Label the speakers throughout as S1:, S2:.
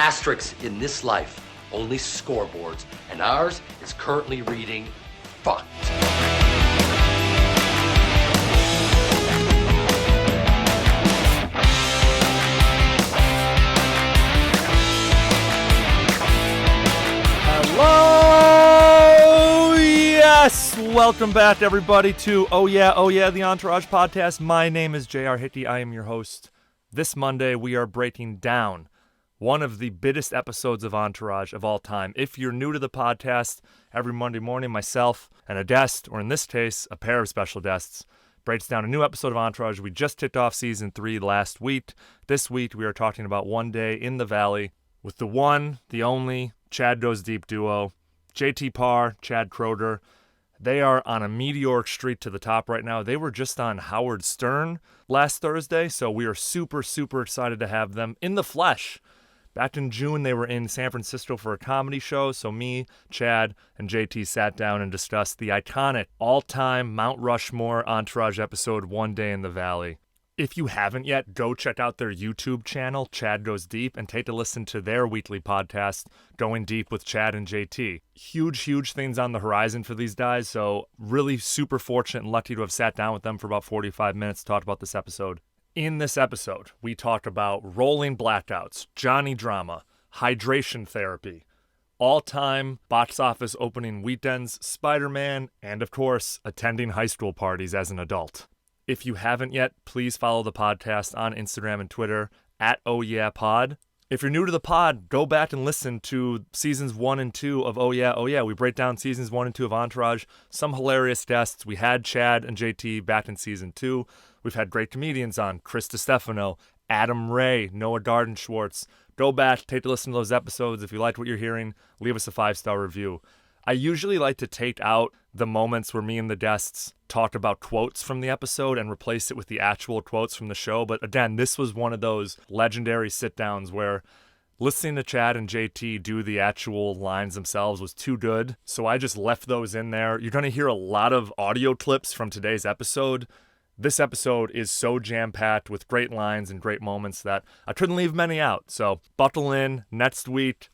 S1: asterisks in this life, only scoreboards, and ours is currently reading fucked.
S2: Hello, yes, welcome back everybody to Oh Yeah, the Entourage podcast. My name is J.R. Hickey, I am your host. This Monday we are breaking down one of the biggest episodes of Entourage of all time. If you're new to the podcast, every Monday morning myself and a guest, or in this case, a pair of special guests, breaks down a new episode of Entourage. We just kicked off season 3 last week. This week we are talking about One Day in the Valley with the one, the only, Chad Goes Deep duo, JT Parr, Chad Kroger. They are on a meteoric streak to the top right now. They were just on Howard Stern last Thursday, so we are super, super excited to have them in the flesh. Back in June, they were in San Francisco for a comedy show, so me, Chad, and JT sat down and discussed the iconic all-time Mount Rushmore Entourage episode, One Day in the Valley. If you haven't yet, go check out their YouTube channel, Chad Goes Deep, and take a listen to their weekly podcast, Going Deep with Chad and JT. Huge things on the horizon for these guys, so really super fortunate and lucky to have sat down with them for about 45 minutes to talk about this episode. In this episode, we talk about rolling blackouts, Johnny drama, hydration therapy, all-time box office opening weekends, Spider-Man, and of course, attending high school parties as an adult. If you haven't yet, please follow the podcast on Instagram and Twitter at Oh Yeah Pod. If you're new to the pod, go back and listen to seasons 1 and 2 of Oh Yeah. We break down seasons 1 and 2 of Entourage. Some hilarious guests. We had Chad and JT back in season 2. We've had great comedians on, Chris DiStefano, Adam Ray, Noah Darden-Schwartz. Go back, take a listen to those episodes. If you liked what you're hearing, leave us a 5-star review. I usually like to take out the moments where me and the guests talk about quotes from the episode and replace it with the actual quotes from the show. But again, this was one of those legendary sit-downs where listening to Chad and JT do the actual lines themselves was too good. So I just left those in there. You're going to hear a lot of audio clips from today's episode. This episode is so jam-packed with great lines and great moments that I couldn't leave many out. So buckle in. Next week,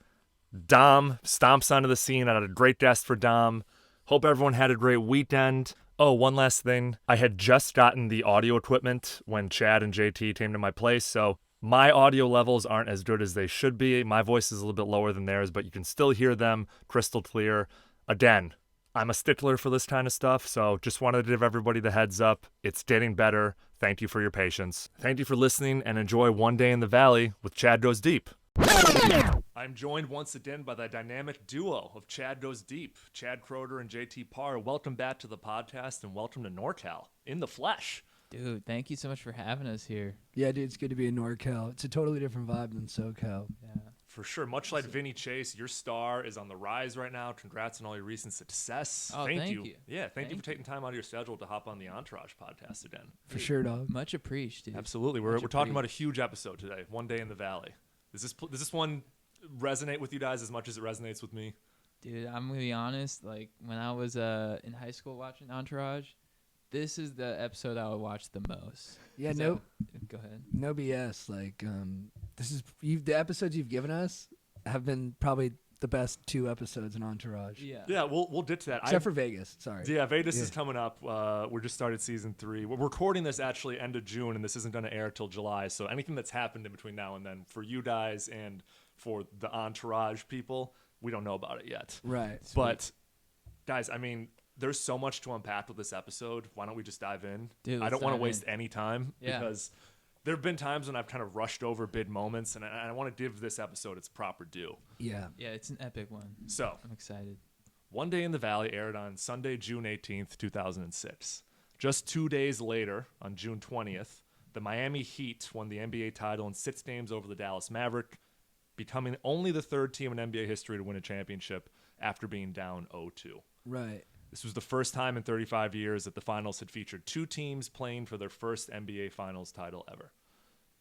S2: Dom stomps onto the scene. I had a great guest for Dom. Hope everyone had a great weekend. Oh, one last thing. I had just gotten the audio equipment when Chad and JT came to my place, so my audio levels aren't as good as they should be. My voice is a little bit lower than theirs, but you can still hear them crystal clear. Again, I'm a stickler for this kind of stuff, so just wanted to give everybody the heads up. It's getting better. Thank you for your patience. Thank you for listening, and enjoy One Day in the Valley with Chad Goes Deep. I'm joined once again by the dynamic duo of Chad Goes Deep, Chad Kroger and JT Parr. Welcome back to the podcast and welcome to NorCal in the flesh.
S3: Dude, thank you so much for having us here.
S4: Yeah, dude, it's good to be in NorCal. It's a totally different vibe than SoCal.
S3: Yeah.
S2: For sure. Much like Vinny Chase, your star is on the rise right now. Congrats on all your recent success.
S3: Oh, thank you.
S2: Yeah, thank you for taking time out of your schedule to hop on the Entourage podcast again.
S4: For sure, dog.
S3: Much appreciated.
S2: Absolutely. We're talking about a huge episode today, One Day in the Valley. Does this one resonate with you guys as much as it resonates with me?
S3: Dude, I'm going to be honest. Like, when I was in high school watching Entourage, this is the episode I would watch the most.
S4: Yeah,
S3: Go ahead.
S4: No BS. Like, the episodes you've given us have been probably the best 2 episodes in Entourage.
S2: Yeah, we'll get to that.
S4: Except for Vegas, sorry.
S2: Yeah, Vegas is coming up. We just started season 3. We're recording this actually end of June, and this isn't going to air till July. So anything that's happened in between now and then, for you guys and for the Entourage people, we don't know about it yet.
S4: Right.
S2: But, guys, I mean, there's so much to unpack with this episode. Why don't we just dive in?
S3: Dude,
S2: I don't want to waste any time because there have been times when I've kind of rushed over big moments, and I want to give this episode its proper due.
S4: Yeah.
S3: Yeah, it's an epic one.
S2: So,
S3: I'm excited.
S2: One Day in the Valley aired on Sunday, June 18th, 2006. Just 2 days later, on June 20th, the Miami Heat won the NBA title in 6 games over the Dallas Maverick, becoming only the 3rd team in NBA history to win a championship after being down 0-2.
S4: Right.
S2: This was the first time in 35 years that the finals had featured 2 teams playing for their first NBA Finals title ever.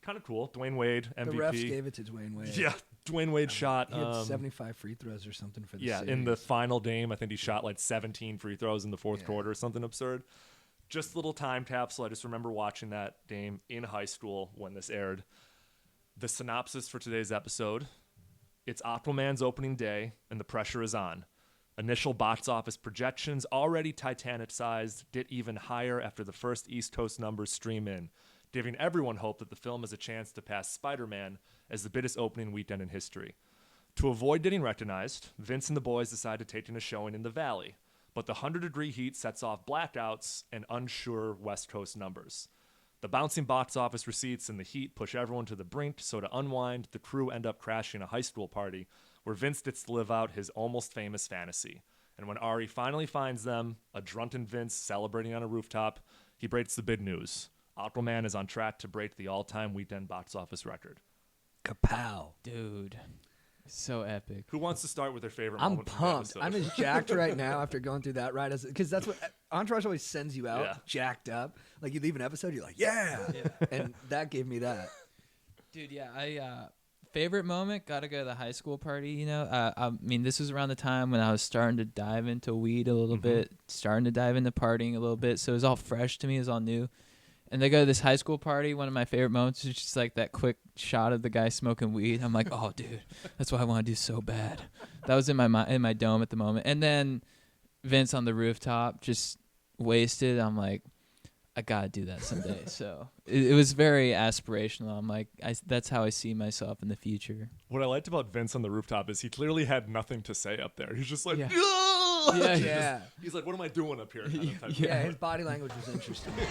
S2: Kind of cool. Dwayne Wade, MVP.
S4: The refs gave it to Dwayne Wade.
S2: Yeah, Dwayne Wade shot.
S4: He had 75 free throws or something for the series.
S2: In the final game, I think he shot like 17 free throws in the fourth quarter or something absurd. Just a little time capsule. I just remember watching that game in high school when this aired. The synopsis for today's episode. It's Aquaman's opening day, and the pressure is on. Initial box office projections, already Titanic-sized, did even higher after the first East Coast numbers stream in, giving everyone hope that the film has a chance to pass Spider-Man as the biggest opening weekend in history. To avoid getting recognized, Vince and the boys decide to take in a showing in the Valley, but the 100-degree heat sets off blackouts and unsure West Coast numbers. The bouncing box office receipts and the heat push everyone to the brink, so to unwind, the crew end up crashing a high school party where Vince gets to live out his almost famous fantasy. And when Ari finally finds them, a drunken Vince celebrating on a rooftop, he breaks the big news. Aquaman is on track to break the all-time weekend box office record.
S4: Kapow.
S3: Dude, so epic.
S2: Who wants to start with their favorite
S4: I'm
S2: moment from the
S4: pumped.
S2: episode?
S4: I'm as jacked right now after going through that ride, because that's what Entourage always sends you out, jacked up. Like you leave an episode, you're like, yeah. And that gave me that.
S3: Dude, yeah, favorite moment, gotta go to the high school party, you know. I mean, this was around the time when I was starting to dive into weed a little bit, starting to dive into partying a little bit, so it was all fresh to me, it was all new. And they go to this high school party. One of my favorite moments is just like that quick shot of the guy smoking weed. I'm like, oh, dude, that's what I want to do so bad. That was in my dome at the moment. And then Vince on the rooftop, just wasted. I'm like, I gotta do that someday. So it was very aspirational. I'm like, that's how I see myself in the future.
S2: What I liked about Vince on the rooftop is he clearly had nothing to say up there. He's just like,
S3: Yeah.
S4: Yeah.
S2: He's like, what am I doing up here? Kind of type
S4: Yeah, his body language was interesting.
S5: Hey,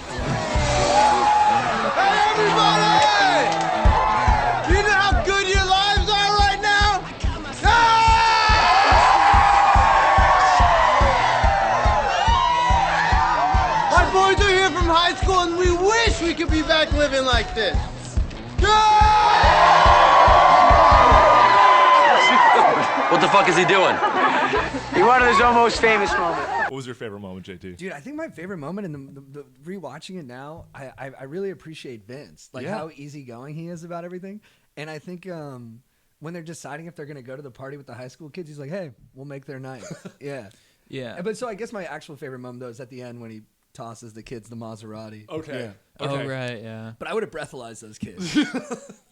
S5: everybody! You know how good your lives are right now? My boys are here from high school, and we wish we could be back living like this.
S1: What the fuck is he doing?
S6: He wanted his almost famous moment.
S2: What was your favorite moment, JT?
S4: Dude, I think my favorite moment in the rewatching it now, I really appreciate Vince, like how easygoing he is about everything. And I think when they're deciding if they're going to go to the party with the high school kids, he's like, hey, we'll make their night. Yeah.
S3: Yeah.
S4: But so I guess my actual favorite moment, though, is at the end when he tosses the kids the Maserati.
S2: Okay.
S4: Yeah.
S3: Oh, right, yeah.
S4: But I would have breathalyzed those kids.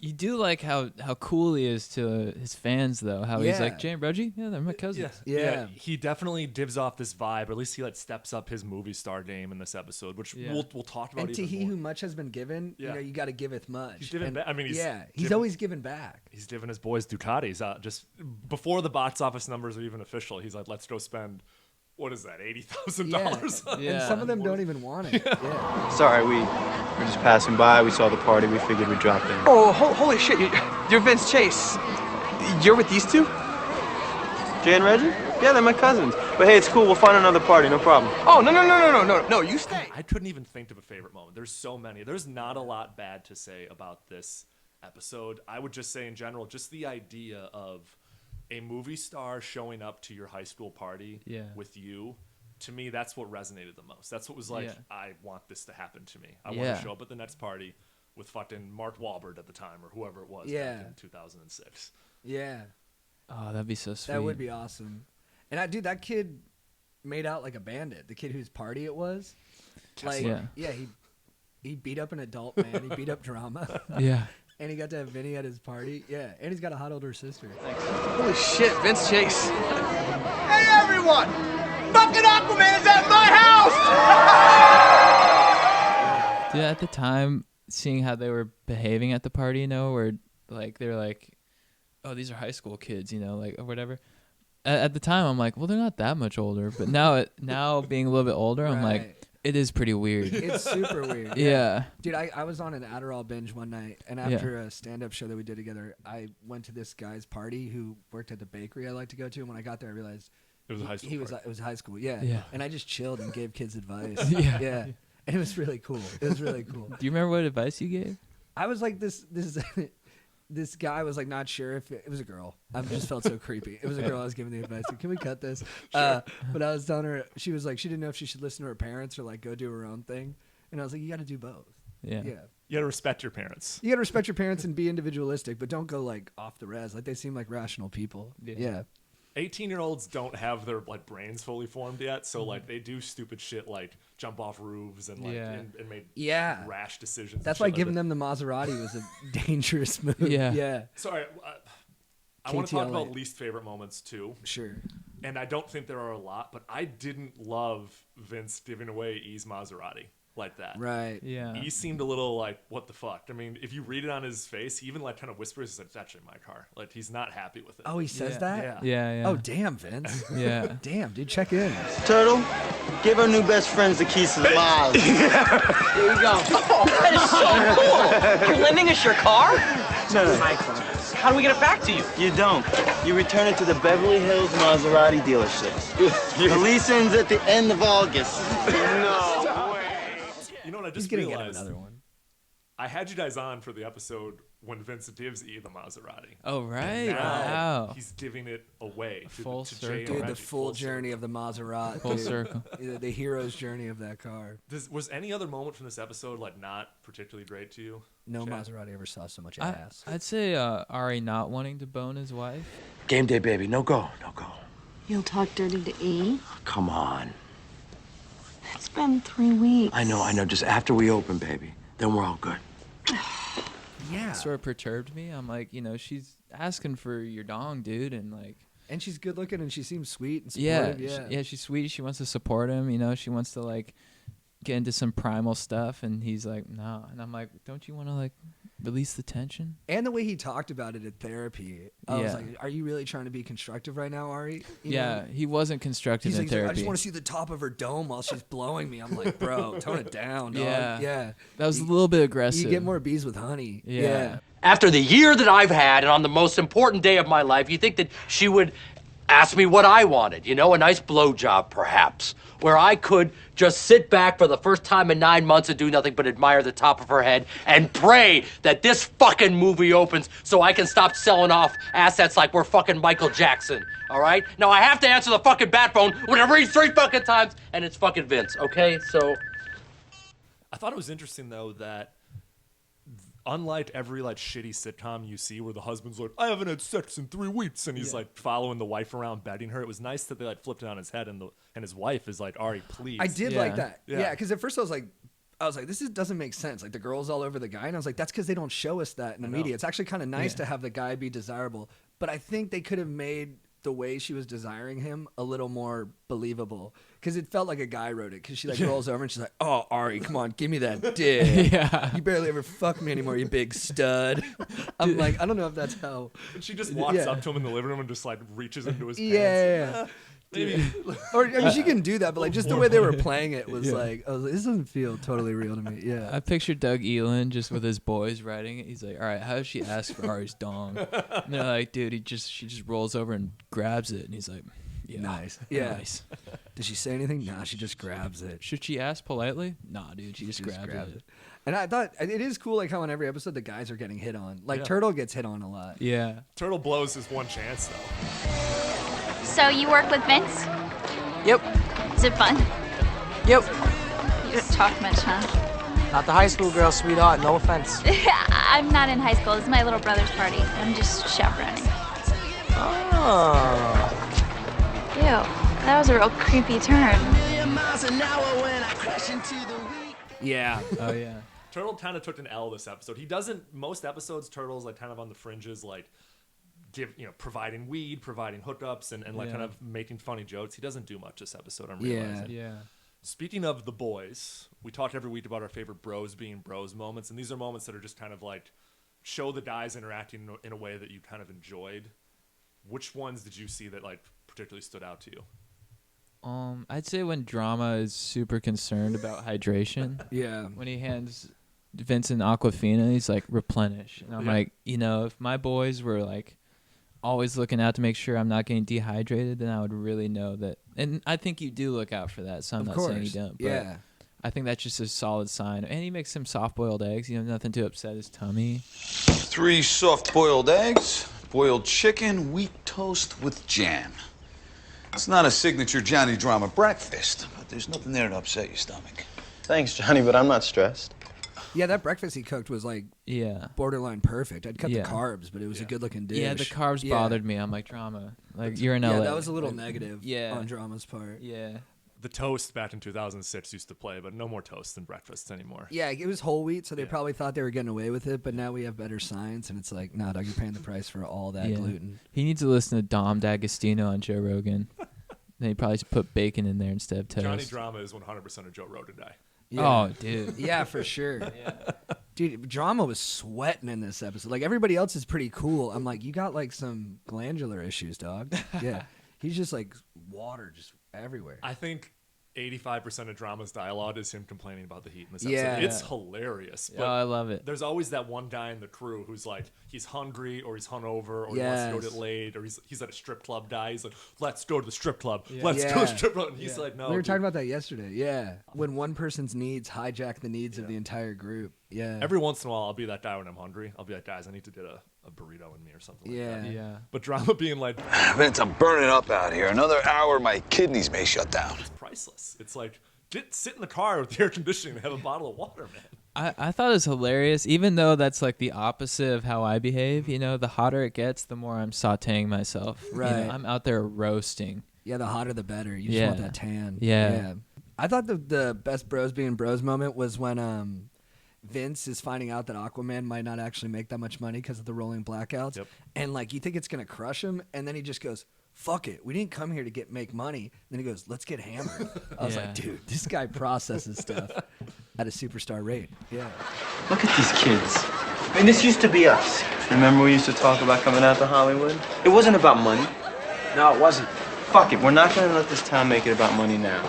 S3: You do like how cool he is to his fans, though. How he's
S4: Yeah.
S3: like, Jay and Reggie? Yeah, they're my cousins.
S4: Yeah.
S2: He definitely gives off this vibe, or at least he like steps up his movie star game in this episode, which we'll talk about
S4: And to
S2: even
S4: he
S2: more.
S4: who much has been given, you know, you got to giveth much.
S2: He's giving
S4: And-
S2: back. I mean,
S4: he's
S2: given-
S4: always giving back.
S2: He's giving his boys Ducatis just before the box office numbers are even official. He's like, let's go spend, what is that, $80,000?
S3: Yeah.
S4: And some of them don't even want it. Yeah.
S6: Sorry, we were just passing by. We saw the party. We figured we'd drop in.
S7: Oh, holy shit! You're Vince Chase. You're with these two?
S6: Jay and Reggie? Yeah, they're my cousins. But hey, it's cool. We'll find another party. No problem.
S7: Oh, no! You stay.
S2: I couldn't even think of a favorite moment. There's so many. There's not a lot bad to say about this episode. I would just say in general, just the idea of a movie star showing up to your high school party with you, to me, that's what resonated the most. That's what was like, I want this to happen to me. I want to show up at the next party with fucking Mark Wahlberg at the time or whoever it was back in 2006.
S4: Yeah.
S3: Oh, that'd be so sweet.
S4: That would be awesome. And that kid made out like a bandit. The kid whose party it was. Like, he beat up an adult man. He beat up drama.
S3: Yeah.
S4: And he got to have Vinny at his party. Yeah. And he's got a hot older sister.
S7: Holy shit, Vince Chase.
S5: Hey, everyone! Fucking Aquaman is at my house!
S3: Dude, at the time, seeing how they were behaving at the party, you know, where like they're like, oh, these are high school kids, you know, like or whatever. At the time, I'm like, well, they're not that much older. But now being a little bit older, I'm like, it is pretty weird.
S4: It's super weird.
S3: Yeah.
S4: Dude, I was on an Adderall binge one night, and after a stand-up show that we did together, I went to this guy's party who worked at the bakery I like to go to, and when I got there, I realized
S2: It was a high school
S4: it was high school, yeah. And I just chilled and gave kids advice. Yeah. And it was really cool. It was really cool.
S3: Do you remember what advice you gave?
S4: I was like this guy was like not sure if it was a girl. I just felt so creepy. It was a girl I was giving the advice to. Can we cut this? But I was telling her, she was like, she didn't know if she should listen to her parents or like go do her own thing. And I was like, you got to do both.
S3: Yeah.
S4: Yeah.
S2: You gotta respect your parents.
S4: You got to respect your parents and be individualistic, but don't go like off the res. Like they seem like rational people. Yeah.
S2: 18-year-olds don't have their like brains fully formed yet, so like they do stupid shit like jump off roofs and like and make rash decisions.
S4: That's why giving them the Maserati was a dangerous move.
S3: Yeah.
S2: Sorry, I want to talk
S4: KTLA.
S2: about least favorite moments too.
S4: Sure.
S2: And I don't think there are a lot, but I didn't love Vince giving away E's Maserati like that.
S4: Right.
S3: Yeah.
S2: E seemed a little like, what the fuck? I mean, if you read it on his face, he even like kind of whispers, he's like, it's actually my car. Like, he's not happy with it.
S4: Oh, he says
S3: Yeah.
S4: that?
S2: Yeah.
S3: Yeah, yeah.
S4: Oh, damn, Vince.
S3: Yeah.
S4: Damn, dude, check in.
S6: Turtle, give our new best friends the keys to the Maz.
S8: Here you go. Oh, that is so cool. You're lending us your car?
S6: No.
S8: My car. How do we get it back to you?
S6: You don't. You return it to the Beverly Hills Maserati dealership. The lease ends at the end of August. No way.
S2: You know what I
S4: He's
S2: just
S4: going to get
S2: realized?
S4: another one.
S2: I had you guys on for the episode when Vince gives E the Maserati.
S3: Oh, right.
S2: Now
S3: Wow.
S2: he's giving it away to,
S3: Full
S2: to Jay
S3: circle.
S2: and
S4: Dude, the
S2: Reggie.
S4: full journey of the Maserati.
S3: Full
S4: dude.
S3: circle.
S4: The hero's journey of that car.
S2: Was any other moment from this episode like not particularly great to you?
S4: No
S2: Chad?
S4: Maserati ever saw so much ass.
S3: I'd say Ari not wanting to bone his wife.
S1: Game day, baby. No go. No go.
S9: You'll talk dirty to E?
S1: Come on.
S9: It's been 3 weeks.
S1: I know. Just after we open, baby. Then we're all good.
S4: Yeah.
S3: Sort of perturbed me. I'm like, she's asking for your dong, dude, and like,
S4: And she's good looking and she seems sweet and
S3: yeah,
S4: supportive.
S3: she's sweet. She wants to support him. She wants to like get into some primal stuff, and he's like, nah. And I'm like, don't you want to like release the tension?
S4: And the way he talked about it in therapy, I was
S3: Yeah.
S4: like, are you really trying to be constructive right now, Ari? You
S3: Yeah,
S4: know?
S3: he wasn't constructive
S4: He's
S3: in
S4: like,
S3: therapy.
S4: I just want to see the top of her dome while she's blowing me. I'm like, bro, tone it down, dog.
S3: Yeah.
S4: Yeah.
S3: That was a little bit aggressive.
S4: You get more bees with honey.
S3: Yeah.
S1: After the year that I've had, and on the most important day of my life, you think that she would ask me what I wanted, a nice blowjob perhaps, where I could just sit back for the first time in 9 months and do nothing but admire the top of her head and pray that this fucking movie opens so I can stop selling off assets like we're fucking Michael Jackson, all right? Now I have to answer the fucking bat phone when it rings 3 fucking times, and it's fucking Vince, okay? So...
S2: I thought it was interesting though that unlike every like shitty sitcom you see where the husband's like, I haven't had sex in 3 weeks, and he's like following the wife around, begging her. It was nice that they like flipped it on his head, and his wife is like, Ari, please.
S4: I did
S3: Yeah.
S4: like that.
S2: Yeah.
S4: Yeah, because at first I was like, this doesn't make sense. Like the girl's all over the guy, and I was like, that's because they don't show us that in the media. It's actually kind of nice to have the guy be desirable, but I think they could have made the way she was desiring him a little more believable, because it felt like a guy wrote it. Because she like rolls over and she's like, "Oh, Ari, come on, give me that dick.
S3: Yeah.
S4: You barely ever fuck me anymore, you big stud." I'm like, I don't know if that's how.
S2: And she just walks
S4: Yeah.
S2: up to him in the living room and just like reaches into his pants.
S4: Yeah.
S2: Maybe.
S4: Or I mean, she can do that, but like just the way they were playing it was like, I was like, this doesn't feel totally real to me. Yeah.
S3: I pictured Doug Elin just with his boys writing it. He's like, all right, how does she ask for Ari's dong? And they're like, dude, she just rolls over and grabs it. And he's like, yeah.
S4: Nice. Yeah.
S3: Nice.
S4: Did she say anything? Nah, she just grabs it.
S3: Should she ask politely? Nah, dude, she just grabs it.
S4: And I thought it is cool, like how on every episode the guys are getting hit on. Like Turtle gets hit on a lot.
S3: Yeah.
S2: Turtle blows his one chance though.
S9: So you work with Vince?
S8: Yep.
S9: Is it fun?
S8: Yep.
S9: You don't talk much, huh?
S8: Not the high school girl, sweetheart. No offense.
S9: I'm not in high school. It's my little brother's party. I'm just chaperoning.
S8: Oh.
S9: Ew, that was a real creepy turn.
S4: Yeah.
S3: Oh, yeah.
S2: Turtle kind of took an L this episode. He doesn't. Most episodes, Turtle's like kind of on the fringes, like providing weed, providing hookups, and like kind of making funny jokes. He doesn't do much this episode. I'm realizing.
S3: Yeah.
S2: Speaking of the boys, we talk every week about our favorite bros being bros moments, and these are moments that are just kind of like show the guys interacting in a way that you kind of enjoyed. Which ones did you see that like particularly stood out to you?
S3: I'd say when Drama is super concerned about hydration.
S4: Yeah.
S3: When he hands Vincent Aquafina, he's like, replenish. And I'm like, if my boys were like always looking out to make sure I'm not getting dehydrated, then I would really know that. And I think you do look out for that, so I'm not saying you don't. But
S4: Yeah.
S3: I think that's just a solid sign. And he makes some soft-boiled eggs, nothing to upset his tummy.
S10: 3 soft-boiled eggs, boiled chicken, wheat toast with jam. It's not a signature Johnny Drama breakfast, but there's nothing there to upset your stomach.
S6: Thanks, Johnny, but I'm not stressed.
S4: Yeah, that breakfast he cooked was like borderline perfect. I'd cut the carbs, but it was a good looking dish.
S3: Yeah, the carbs bothered me. I'm like, Drama. Like, you're in LA.
S4: Yeah, that was a little negative
S3: Yeah.
S4: on Drama's part.
S3: Yeah.
S2: the toast back in 2006 used to play, but no more toast and breakfast anymore.
S4: Yeah, it was whole wheat, so they probably thought they were getting away with it, but now we have better science, and it's like, nah, dog, you're paying the price for all that gluten.
S3: He needs to listen to Dom D'Agostino on Joe Rogan. Then he probably just put bacon in there instead of toast.
S2: Johnny Drama is 100% a Joe Rogan guy.
S4: Yeah.
S3: Oh, dude.
S4: Yeah, for sure. Dude, Drama was sweating in this episode. Like, everybody else is pretty cool. I'm like, you got, like, some glandular issues, dog. Yeah. He's just, like, water just everywhere.
S2: I think 85% of Drama's dialogue is him complaining about the heat in this episode.
S4: Yeah.
S2: It's hilarious.
S3: Oh, I love it.
S2: There's always that one guy in the crew who's like, he's hungry or he's hungover or he wants to go get laid or he's at a strip club guy. He's like, let's go to the strip club. Let's go to the strip club. And he's like, no.
S4: We were talking about that yesterday. Yeah. When one person's needs hijack the needs of the entire group. Yeah.
S2: Every once in a while, I'll be that guy when I'm hungry. I'll be like, guys, I need to get a burrito in me or something like that.
S3: Yeah.
S2: But Drama being like,
S10: Vince, I'm burning up out here. Another hour, my kidneys may shut down.
S2: it's priceless. It's like, sit in the car with the air conditioning and have a bottle of water, man.
S3: I thought it was hilarious, even though that's like the opposite of how I behave. You know, the hotter it gets, the more I'm sauteing myself.
S4: Right.
S3: You know, I'm out there roasting.
S4: Yeah, the hotter the better. You just want that tan.
S3: Yeah.
S4: I thought the best bros being bros moment was when Vince is finding out that Aquaman might not actually make that much money because of the rolling blackouts.
S2: Yep.
S4: And like you think it's gonna crush him, and then he just goes, fuck it. We didn't come here to make money. And then he goes, let's get hammered. I was like, dude, this guy processes stuff at a superstar rate. Yeah.
S6: Look at these kids. I mean, this used to be us. Remember we used to talk about coming out to Hollywood? It wasn't about money. No, it wasn't. Fuck it. We're not going to let this town make it about money now.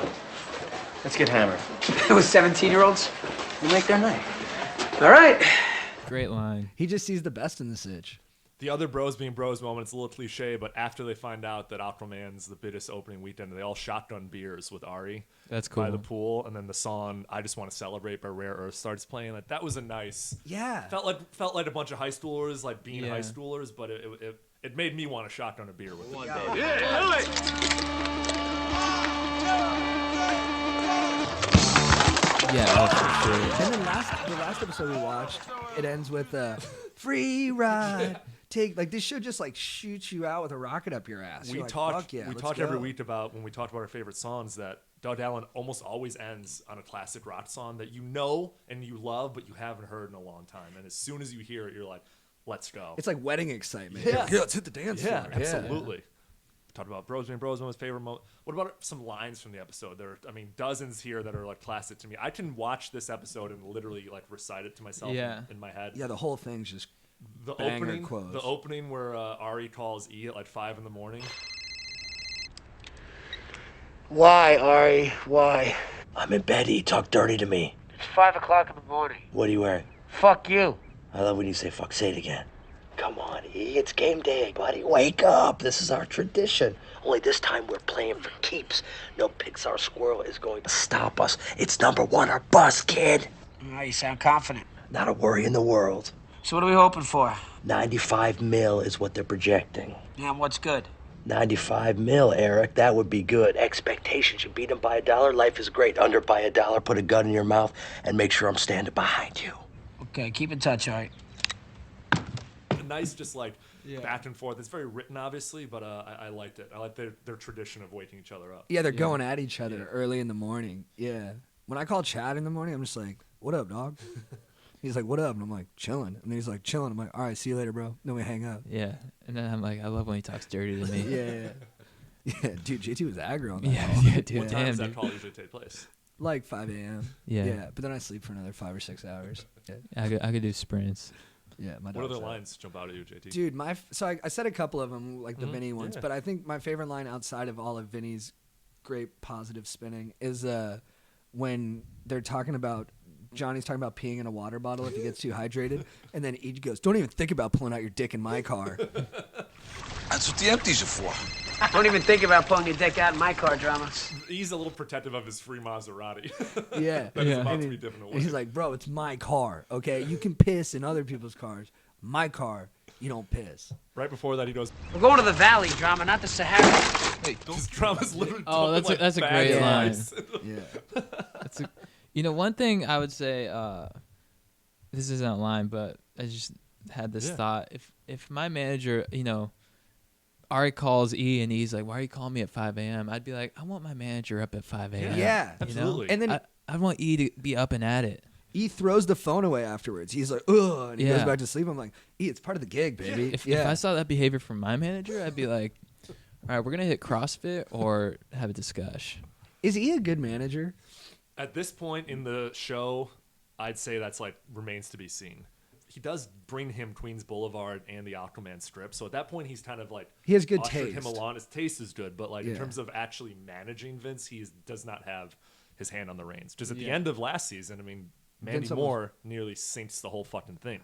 S6: Let's get hammered.
S8: It was 17-year-olds.
S6: We'll make their night.
S8: All right.
S3: Great line.
S4: He just sees the best in the sitch.
S2: The other bros being bros moment, it's a little cliche, but after they find out that Aquaman's the biggest opening weekend, they all shotgun beers with Ari.
S3: That's cool.
S2: By the pool, and then the song "I Just Want to Celebrate" by Rare Earth starts playing. Like that was a nice.
S4: Yeah.
S2: Felt like a bunch of high schoolers, like being high schoolers, but it made me want to shotgun a beer with them.
S3: Yeah, that's for sure.
S4: And then the last episode we watched, it ends with free ride. This show just like shoots you out with a rocket up your ass.
S2: We
S4: You're
S2: talk
S4: like, fuck yeah, let's
S2: talk
S4: go.
S2: every week about when we talked about our favorite songs that Doug Allen almost always ends on a classic rock song that you know and you love, but you haven't heard in a long time. And as soon as you hear it, you're like, let's go.
S4: It's like wedding excitement.
S2: Yeah.
S4: Yeah, let's hit the dance floor.
S2: Yeah, absolutely. Talked about bros being bros moments, favorite moment. What about some lines from the episode? There are, dozens here that are like classic to me. I can watch this episode and literally like recite it to myself in my head.
S4: Yeah, the whole thing's just
S2: the
S4: banger
S2: opening.
S4: quotes.
S2: The opening where Ari calls E at like 5 a.m.
S11: Why, Ari? Why? I'm in bed, E. Talk dirty to me.
S8: It's 5 o'clock in the morning.
S11: What are you wearing?
S8: Fuck you.
S11: I love when you say fuck. Say it again. Come on, E. It's game day, buddy. Wake up. This is our tradition. Only this time we're playing for keeps. No Pixar squirrel is going to stop us. It's number one or bust, kid.
S8: Oh, you sound confident.
S11: Not a worry in the world.
S8: So what are we hoping for?
S11: 95 mil is what they're projecting.
S8: Yeah, and what's good?
S11: 95 mil, Eric. That would be good. Expectations. You beat them by $1. Life is great. Under by $1. Put a gun in your mouth and make sure I'm standing behind you.
S8: Okay, keep in touch, all right?
S2: Nice, just like back and forth. It's very written, obviously, but I liked it. I like their tradition of waking each other up.
S4: Yeah, they're going at each other early in the morning. Yeah. When I call Chad in the morning, I'm just like, what up, dog? He's like, what up? And I'm like, chilling. And then he's like, chilling. I'm like, all right, see you later, bro. Then we hang up.
S3: Yeah. And then I'm like, I love when he talks dirty to me.
S4: Yeah, dude, JT was aggro on that.
S3: Yeah, dude.
S2: What time does
S3: Damn,
S2: that call usually take place?
S4: Like 5 a.m.
S3: Yeah.
S4: But then I sleep for another 5 or 6 hours. Yeah.
S3: I could do sprints.
S4: Yeah, my
S2: What other
S4: dog's out.
S2: lines jump out at you, JT?
S4: Dude, I said a couple of them, like the Vinny ones, but I think my favorite line outside of all of Vinny's great positive spinning is when they're talking about, Johnny's talking about peeing in a water bottle if he gets too hydrated, and then he goes, don't even think about pulling out your dick in my car.
S10: That's what the empties are for.
S8: Don't even think about pulling your dick out in my car, Drama.
S2: He's a little protective of his free Maserati.
S4: Yeah.
S2: That is about
S4: And
S2: to be given away.
S4: And he's like, bro, it's my car, okay? You can piss in other people's cars. My car, you don't piss.
S2: Right before that, he goes,
S8: We're going to the valley, Drama, not the Sahara.
S2: hey, this drama's literally
S3: Oh,
S2: dumping,
S3: that's a
S2: like,
S3: great
S2: bags of
S3: line.
S2: ice.
S3: Yeah. One thing I would say, this isn't a line, but I just had this thought. If my manager, Ari calls E and E's like, "Why are you calling me at 5 a.m.?" I'd be like, "I want my manager up at 5 a.m."
S4: Yeah,
S3: you know?
S2: absolutely.
S4: And then
S3: I want E to be up and at it.
S4: he throws the phone away afterwards. He's like, ugh, and he goes
S3: Yeah.
S4: back to sleep. I'm like, E, it's part of the gig, baby.
S3: If I saw that behavior from my manager, I'd be like, "All right, we're gonna hit CrossFit or have a discussion."
S4: Is E a good manager?
S2: At this point in the show, I'd say that's like remains to be seen. He does bring him Queens Boulevard and the Aquaman strip, so at that point he's kind of like
S4: He has good
S2: ushered
S4: taste.
S2: him along. His taste is good, but like in
S4: Yeah.
S2: terms of actually managing Vince, does not have his hand on the reins. Just at the end of last season, I mean, Mandy
S4: Vince almost-
S2: Moore nearly sinks the whole fucking thing.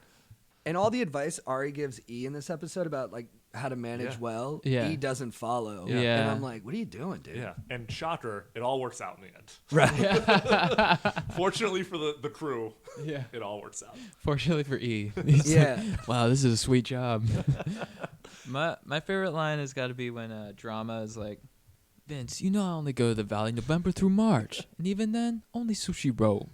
S4: And all the advice Ari gives E in this episode about like how to manage
S2: Yeah.
S4: well,
S3: Yeah.
S4: E doesn't follow.
S3: Yeah.
S4: And I'm like, what are you doing, dude?
S2: Yeah, and shocker, it all works out in the end.
S4: Right.
S2: Fortunately for the crew,
S3: Yeah.
S2: it all works out.
S3: Fortunately for E. He's
S4: Yeah.
S3: like, wow, this is a sweet job. my favorite line has got to be when Drama is like, "Vince, you know I only go to the Valley November through March, and even then, only sushi roll."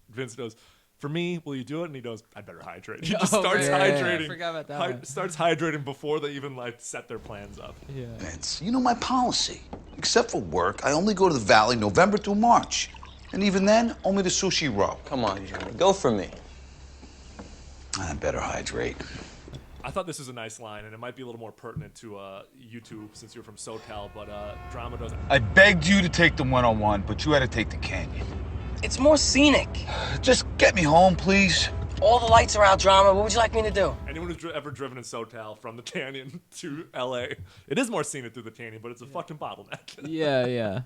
S2: Vince goes, "For me, will you do it?" And he goes, "I'd better hydrate." He just
S3: Oh,
S2: starts
S3: right.
S2: hydrating.
S3: I forgot about that one.
S2: Starts hydrating before they even like set their plans up.
S3: Yeah.
S10: Vince, you know my policy. Except for work, I only go to the Valley November through March. And even then, only the sushi row.
S6: Come on, Johnny, go for me.
S10: I better hydrate.
S2: I thought this was a nice line, and it might be a little more pertinent to YouTube since you're from SoCal, but Drama doesn't.
S10: I begged you to take the 101, but you had to take the canyon.
S8: It's more scenic.
S10: Just get me home, please.
S8: All the lights are out, Drama. What would you like me to do?
S2: Anyone who's ever driven in SoCal from the canyon to LA, it is more scenic through the canyon, but it's a fucking bottleneck.
S3: Yeah.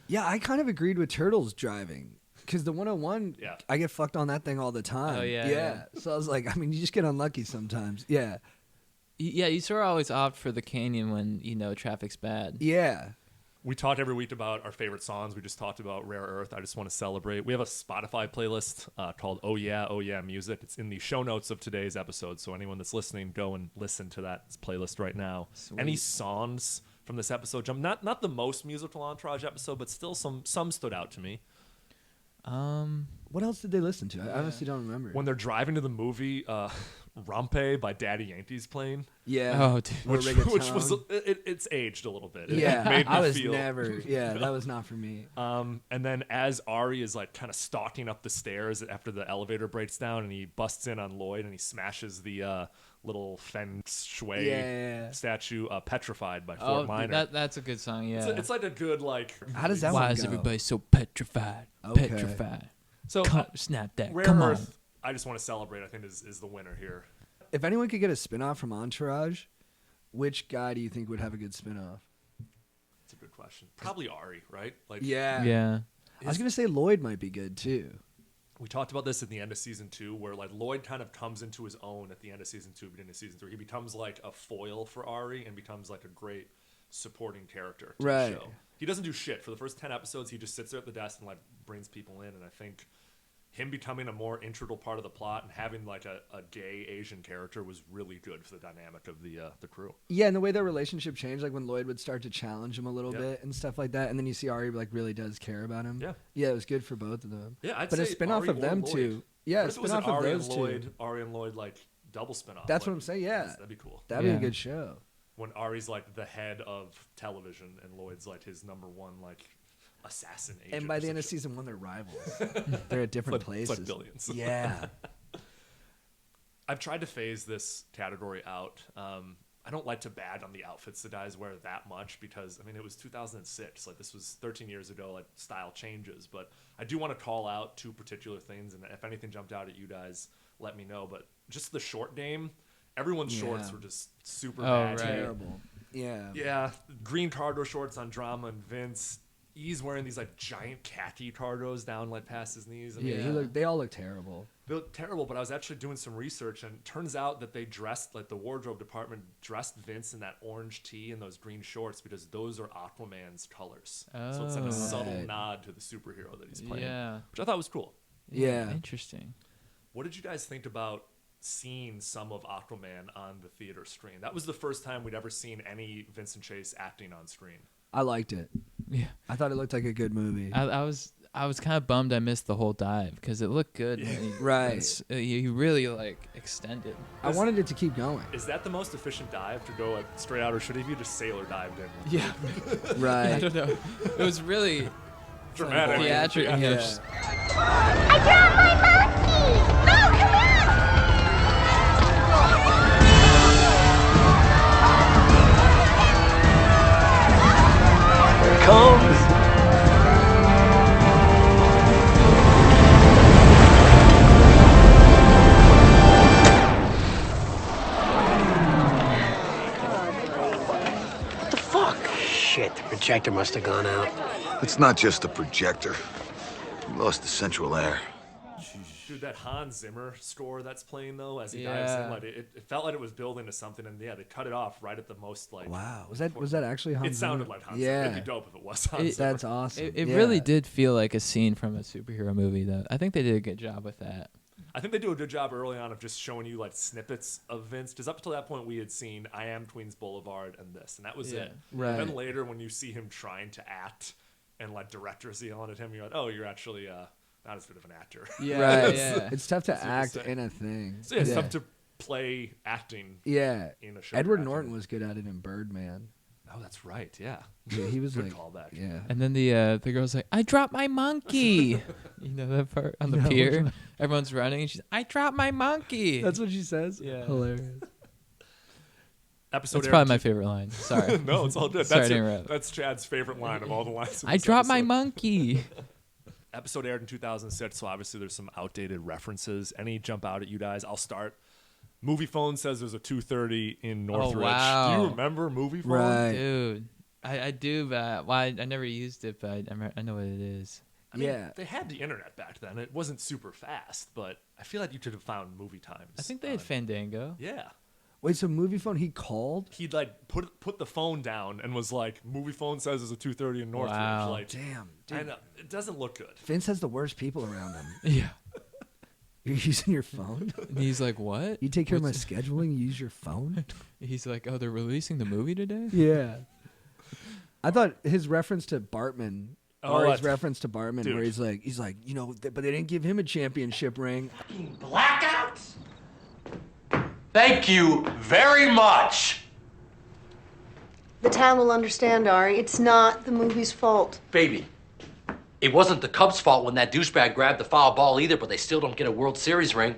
S4: Yeah, I kind of agreed with Turtles driving. Because the 101,
S2: Yeah.
S4: I get fucked on that thing all the time.
S3: Oh, yeah.
S4: So I was like, I mean, you just get unlucky sometimes. Yeah.
S3: Yeah, you sort of always opt for the canyon when, traffic's bad.
S4: Yeah.
S2: We talk every week about our favorite songs. We just talked about Rare Earth. I just want to celebrate. We have a Spotify playlist called Oh Yeah Music. It's in the show notes of today's episode. So anyone that's listening, go and listen to that playlist right now.
S3: Sweet.
S2: Any songs from this episode jump? Not the most musical Entourage episode, but still some stood out to me.
S4: What else did they listen to? I honestly don't remember.
S2: When they're driving to the movie, Rampe by Daddy Yankee's playing.
S4: Yeah.
S3: Oh, dude.
S4: Or
S2: Which
S4: reggaeton.
S2: was it's aged a little bit. It
S4: Yeah.
S2: made me
S4: I was
S2: feel,
S4: never. Yeah, that was not for me.
S2: And then as Ari is like kind of stalking up the stairs after the elevator breaks down, and he busts in on Lloyd and he smashes the little Feng Shui statue, Petrified by Fort Minor.
S3: That's a good song, yeah.
S2: It's like a good like.
S4: How does that
S3: Why
S4: one
S3: is
S4: go?
S3: everybody so petrified?
S4: Okay.
S3: Petrified.
S2: So
S3: Snap that.
S2: Rare
S3: Come on.
S2: Earth, I just want to celebrate. I think is the winner here.
S4: If anyone could get a spinoff from Entourage, which guy do you think would have a good spinoff?
S2: That's a good question. Probably Ari, right? Like
S4: Yeah.
S3: Yeah.
S4: I was going to say Lloyd might be good too.
S2: we talked about this at the end of season 2, where like Lloyd kind of comes into his own at the end of season 2, beginning of season 3. He becomes like a foil for Ari and becomes like a great supporting character to
S4: Right.
S2: the show. He doesn't do shit for the first 10 episodes. He just sits there at the desk and like brings people in, and I think him becoming a more integral part of the plot and having like a gay Asian character was really good for the dynamic of the crew.
S4: Yeah, and the way their relationship changed, like when Lloyd would start to challenge him a little
S2: Yep.
S4: bit and stuff like that, and then you see Ari like really does care about him.
S2: Yeah.
S4: Yeah, it was good for both of them.
S2: Yeah, I'd
S4: but a
S2: say
S4: spinoff
S2: Ari
S4: of
S2: or
S4: them
S2: Lloyd.
S4: two. Yeah, a
S2: What if it was an
S4: spinoff of
S2: Ari
S4: those
S2: and
S4: two.
S2: Lloyd, Ari and Lloyd like double spinoff.
S4: That's
S2: like,
S4: what I'm saying. Yeah,
S2: that'd be cool.
S4: that'd be
S3: Yeah.
S4: a good show.
S2: When Ari's like the head of television and Lloyd's like his number one like assassin agent.
S4: And by
S2: or
S4: the end of
S2: some shit.
S4: season 1, they're rivals. They're at different
S2: It's
S4: places.
S2: like billions.
S4: Yeah.
S2: I've tried to phase this category out. I don't like to bag on the outfits the guys wear that much because, I mean, it was 2006. Like, this was 13 years ago. Like, style changes. But I do want to call out 2 particular things. And if anything jumped out at you guys, let me know. But just the short game, everyone's shorts
S4: Yeah.
S2: were just super
S3: Oh,
S2: bad.
S3: right.
S4: Terrible. Yeah.
S2: Yeah, green cargo shorts on Drama and Vince. He's wearing these like giant khaki cargos down like past his knees. I mean,
S4: Yeah, they all look terrible.
S2: they look terrible, but I was actually doing some research, and it turns out that they dressed, like the wardrobe department dressed Vince in that orange tee and those green shorts because those are Aquaman's colors. So it's like
S3: Oh.
S2: a subtle
S4: Right.
S2: nod to the superhero that he's playing,
S3: Yeah.
S2: which I thought was cool.
S4: Yeah.
S3: Interesting.
S2: What did you guys think about seeing some of Aquaman on the theater screen? That was the first time we'd ever seen any Vincent Chase acting on screen.
S4: I liked it.
S3: Yeah.
S4: I thought it looked like a good movie.
S3: I was I was kind of bummed I missed the whole dive because it looked good.
S4: Right.
S3: He really like extended.
S4: I wanted it to keep going.
S2: Is that the most efficient dive to go straight out, or should he have just sailor dived in?
S3: Yeah.
S4: Right.
S3: I don't know. It was really
S2: dramatic.
S3: Theatric.
S2: Yeah.
S9: I dropped my monkey! Oh, come on!
S11: Here it comes. What the fuck? Shit, the projector must have gone out.
S10: It's not just the projector. We lost the central air.
S2: Dude, that Hans Zimmer score that's playing though, as he dives in, like it felt like it was building to something, and yeah, they cut it off right at the most like.
S4: Wow, was that actually Hans
S2: It sounded
S4: Zimmer?
S2: like Hans Zimmer. It'd be dope if it was Hans Zimmer.
S4: That's awesome.
S3: It really did feel like a scene from a superhero movie, though. I think they did a good job with that.
S2: I think they do a good job early on of just showing you like snippets of Vince, because up until that point we had seen I Am Queens Boulevard and this, and that was it.
S4: Right.
S2: And then later when you see him trying to act and like directors yelling at him, you're like, oh, you're actually not as good of an actor.
S3: Yeah,
S4: Right.
S3: yeah.
S4: It's tough to act in a thing.
S2: So yeah, it's tough to play acting.
S4: Yeah.
S2: In a show.
S4: Edward Norton was good at it in Birdman.
S2: Oh, that's right. Yeah.
S4: Yeah, he was
S2: good
S4: like,
S2: callback.
S4: Yeah.
S3: And then the girl's like, I dropped my monkey. You know that part on the
S4: No,
S3: pier?
S4: which one?
S3: Everyone's running and she's I dropped my monkey.
S4: That's what she says?
S3: Yeah.
S4: Hilarious.
S2: Episode
S3: That's
S2: aired
S3: probably my favorite line. Sorry.
S2: No, it's all good.
S3: Sorry
S2: That's
S3: to interrupt.
S2: that's Chad's favorite line of all the lines. in
S3: I
S2: this
S3: dropped my
S2: episode.
S3: monkey.
S2: Episode aired in 2006, so obviously there's some outdated references. Any jump out at you guys? I'll start. Movie Phone says there's a 2:30 in Northridge.
S3: wow.
S2: Do you remember Movie Phone?
S4: Right.
S3: Dude. I do, but I never used it, but I know what it is.
S2: I mean,
S4: Yeah.
S2: they had the internet back then. It wasn't super fast, but I feel like you could have found movie times.
S3: I think they had Fandango.
S2: Yeah.
S4: Wait, so Movie Phone, he called?
S2: He'd like put the phone down and was like, "Movie Phone says there's a 2:30 in Northridge."
S3: Wow.
S2: Like,
S4: Damn.
S2: I
S4: Dude.
S2: know it doesn't look good.
S4: Vince has the worst people around him.
S3: Yeah.
S4: You're using your phone?
S3: And he's like, what?
S4: You take care of my
S3: What's-
S4: scheduling, you use your phone?
S3: He's like, oh, they're releasing the movie today?
S4: Yeah. I thought his reference to Bartman, Ari's
S2: what?
S4: reference to Bartman,
S2: Dude.
S4: where he's like, you know, but they didn't give him a championship ring.
S1: Blackouts? Thank you very much.
S12: The town will understand, Ari. It's not the movie's fault.
S1: Baby, it wasn't the Cubs' fault when that douchebag grabbed the foul ball either, but they still don't get a World Series ring.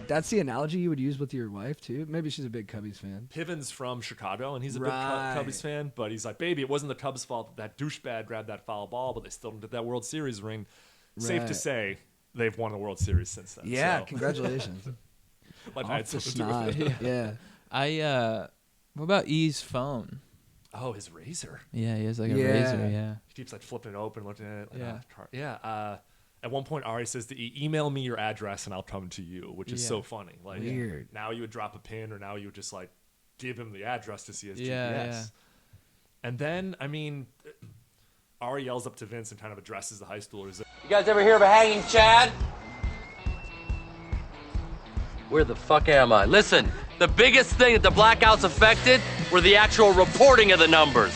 S4: That's the analogy you would use with your wife, too? Maybe she's a big Cubbies fan.
S2: Piven's from Chicago, and he's a big
S4: Right.
S2: Cubs fan, but he's like, baby, it wasn't the Cubs' fault that douchebag grabbed that foul ball, but they still didn't get that World Series ring. Safe to
S4: Right.
S2: say, they've won the World Series since then.
S4: Yeah,
S2: so.
S4: congratulations.
S2: Like, I had
S4: Off the
S2: something to do with
S4: snide.
S2: it.
S4: Yeah.
S3: What about E's phone?
S2: Oh, his razor.
S3: Yeah, he has like a
S4: Yeah.
S3: razor, yeah.
S2: He keeps like flipping it open, looking at it. Like,
S3: Yeah.
S2: Yeah. At one point, Ari says to email me your address and I'll come to you, which is
S3: Yeah.
S2: so funny. Like,
S4: Weird.
S2: now you would drop a pin, or now you would just like give him the address to see his
S3: Yeah,
S2: GPS.
S3: yeah.
S2: And then, I mean, Ari yells up to Vince and kind of addresses the high schoolers.
S1: You guys ever hear of a hanging Chad? Where the fuck am I? Listen, the biggest thing that the blackouts affected were the actual reporting of the numbers.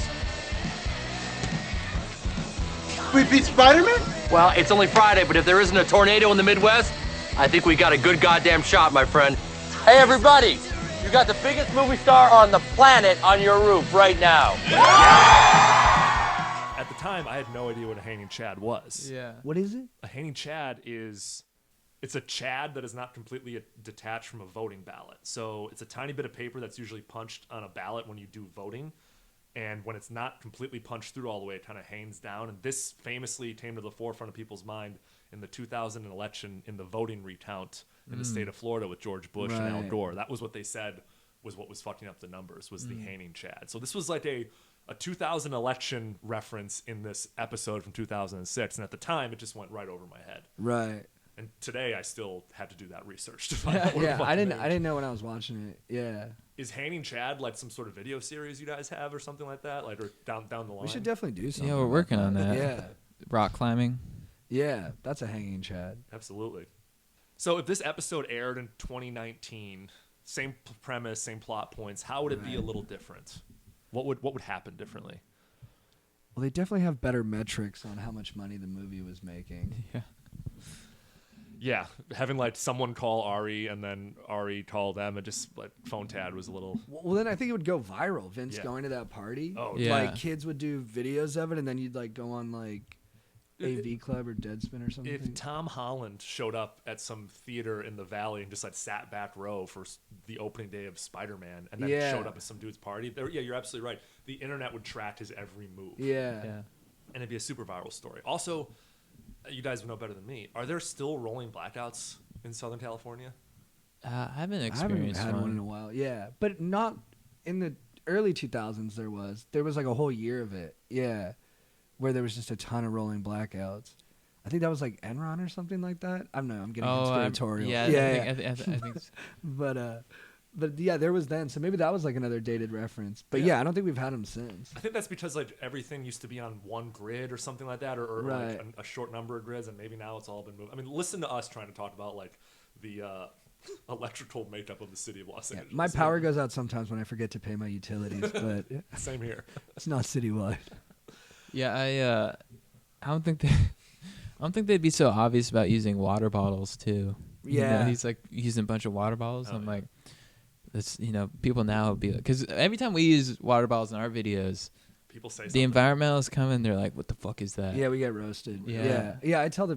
S5: We beat Spider-Man?
S1: Well, it's only Friday, but if there isn't a tornado in the Midwest, I think we got a good goddamn shot, my friend. Hey, everybody, you got the biggest movie star on the planet on your roof right now.
S2: At the time, I had no idea what a hanging Chad was.
S3: Yeah.
S4: What is it?
S2: A hanging Chad it's a Chad that is not completely detached from a voting ballot. So it's a tiny bit of paper that's usually punched on a ballot when you do voting. And when it's not completely punched through all the way, it kind of hangs down. And this famously came to the forefront of people's mind in the 2000 election in the voting recount in the state of Florida with George Bush and Al
S4: Right.
S2: Gore. That was what they said was what was fucking up the numbers, was the hanging Chad. So this was like a 2000 election reference in this episode from 2006. And at the time, it just went right over my head.
S4: Right.
S2: And today, I still had to do that research to find out what the
S4: Yeah,
S2: fuck
S4: I
S2: the
S4: didn't
S2: hanging
S4: know when I was watching it. Yeah.
S2: Is Hanging Chad like some sort of video series you guys have or something like that? Like, or down the line?
S4: We should definitely do something.
S3: Yeah, we're
S4: about
S3: working on that.
S4: Yeah.
S3: Rock climbing.
S4: Yeah, that's a hanging Chad.
S2: Absolutely. So if this episode aired in 2019, same premise, same plot points, how would it be a little different? What would happen differently?
S4: Well, they definitely have better metrics on how much money the movie was making.
S3: Yeah.
S2: Yeah, having like someone call Ari and then Ari call them and just like phone tag was a little.
S4: Well, then I think it would go viral. Vince
S2: Yeah.
S4: going to that party.
S2: Oh,
S3: yeah.
S4: Like kids would do videos of it, and then you'd like go on like AV Club or Deadspin or something.
S2: If Tom Holland showed up at some theater in the Valley and just like sat back row for the opening day of Spider-Man and then
S4: Yeah.
S2: showed up at some dude's party, yeah, you're absolutely right. The internet would track his every move.
S4: Yeah.
S3: Yeah.
S2: And it'd be a super viral story. Also, you guys would know better than me. Are there still rolling blackouts in Southern California?
S3: I haven't
S4: I
S3: experienced
S4: haven't had one in a while. Yeah, but not in the early 2000s. There was like a whole year of it. Yeah, where there was just a ton of rolling blackouts. I think that was like Enron or something like that. I don't know. I'm getting conspiratorial.
S3: Yeah,
S4: yeah.
S3: I think so.
S4: But yeah, there was then. So maybe that was like another dated reference. But yeah, I don't think we've had them since.
S2: I think that's because like everything used to be on one grid or something like that, or
S4: Right.
S2: like a short number of grids, and maybe now it's all been moved. I mean, listen to us trying to talk about like the electrical makeup of the city of Los Angeles.
S4: My power goes out sometimes when I forget to pay my utilities, but
S2: Same here.
S4: it's not citywide.
S3: Yeah, I don't think they'd be so obvious about using water bottles too. You know,
S4: Yeah.
S3: he's like using a bunch of water bottles.
S2: Oh,
S3: I'm
S2: yeah.
S3: like, that's people now would be like, because every time we use water bottles in our videos,
S2: People say
S3: the
S2: something.
S3: environmentalists come in, they're like, what the fuck is that?
S4: Yeah, we get roasted.
S3: Yeah.
S4: Yeah. I tell